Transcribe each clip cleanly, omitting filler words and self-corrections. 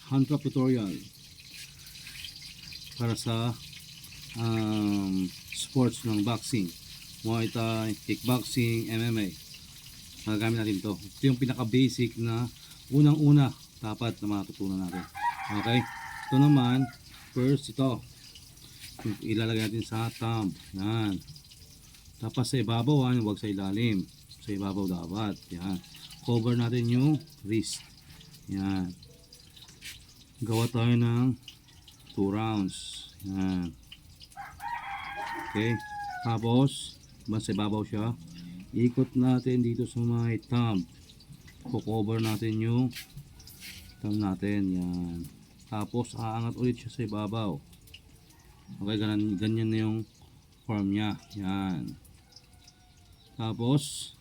hand prop tutorial para sa sports ng boxing, Muay Thai, kickboxing, MMA. Magagamit natin to. Ito yung pinaka basic na unang-una dapat na matutunan natin. Okay, ito naman first, ito ilalagay natin sa thumb. Yan. Tapos sa ibabaw, huwag sa ilalim. Sa ibabaw dapat. Yan. Cover natin yung wrist. Yan. Gawa tayo ng 2 rounds. Yan. Okay. Tapos, sa ibabaw siya. Ikot natin dito sa may thumb. Cover natin yung thumb natin. Yan. Tapos, aangat ulit siya sa ibabaw. Okay, ganyan na yung form niya. Yan. Tapos,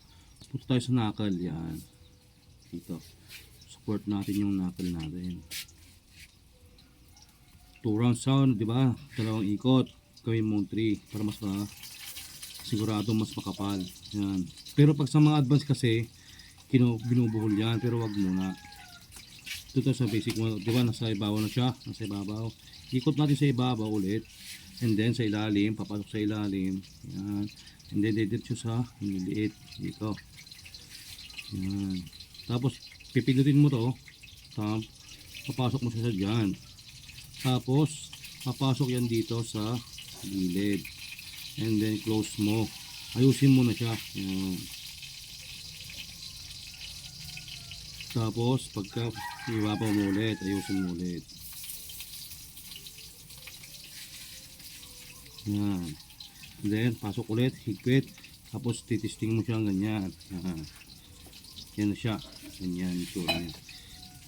punta tayo sa knuckle. Yan. Dito. Support natin yung knuckle natin. 2 rounds sound, di ba? 2 ikot. Gawin mo 3 para mas sigurado mas makapal. Yan. Pero pag sa mga advance kasi, binubuhol yan. Pero wag muna. Ito sa basic mo. Di ba? Nasa ibabaw na siya. Nasa ibabaw. Ikot natin sa ibabaw ulit. And then sa ilalim. Papasok sa ilalim. Yan. And then dito sa maliit. Dito. Yan. Tapos pipindutin mo to. Papasok mo siya dyan. Tapos papasok yan dito sa gilid. And then close mo. Ayusin mo na siya. Yan. Tapos pagka ibabaw mo ulit, ayusin mo ulit. Yan. And then pasok ulit, higpit. Tapos titisting mo siya ganyan. Yan. Yan na siya. Ganyan yung tsura niya.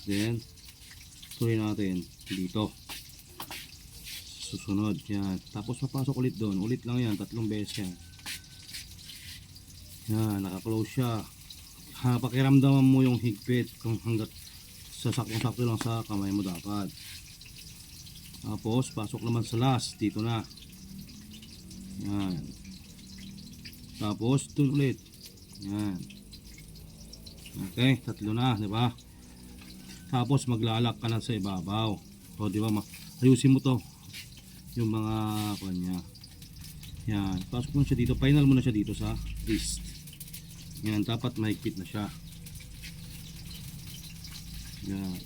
Then tuloy natin dito. Susunod. Yan. Tapos papasok ulit doon. Ulit lang yan. 3 beses yan. Yan. Naka-close siya. Pakiramdaman mo yung higpit kung hanggat sasakto lang sa kamay mo dapat. Tapos pasok naman sa last. Dito na. Yan. Tapos dun ulit. Yan. Okay, 3 na, di ba? Tapos maglalak ka na sa ibabaw. O, di ba? Ayusin mo to. Yung mga kanya. Yan. Pasok mo siya dito. Final mo na siya dito sa wrist. Yan. Dapat mahigpit na siya. Yan.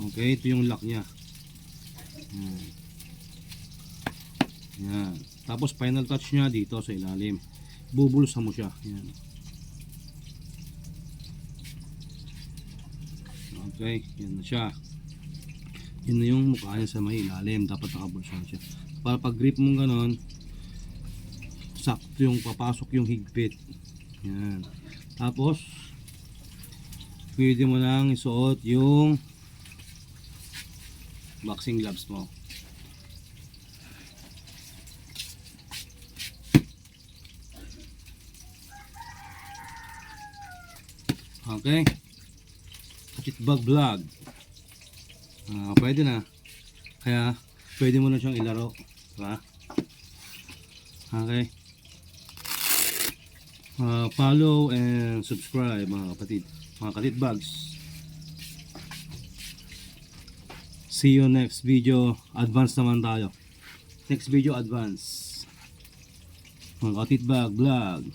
Okay, ito yung lock niya. Yan. Yan. Tapos final touch niya dito sa ilalim. Bubulsa mo siya. Yan. Okay, yan na siya. Yan na yung mukha niya sa may ilalim. Dapat nakabulsa siya. Para pag grip mong ganon, sakto yung papasok yung higpit. Yan. Tapos pwede mo nang isuot yung boxing gloves mo. Okay. Kitbag vlog. Pwede na. Kaya pwede mo na siyang ilaro, diba? Okay. Follow and subscribe mga kapatid, mga katitbags. See you next video. Advance naman tayo. Next video advance. Mga katitbag vlog.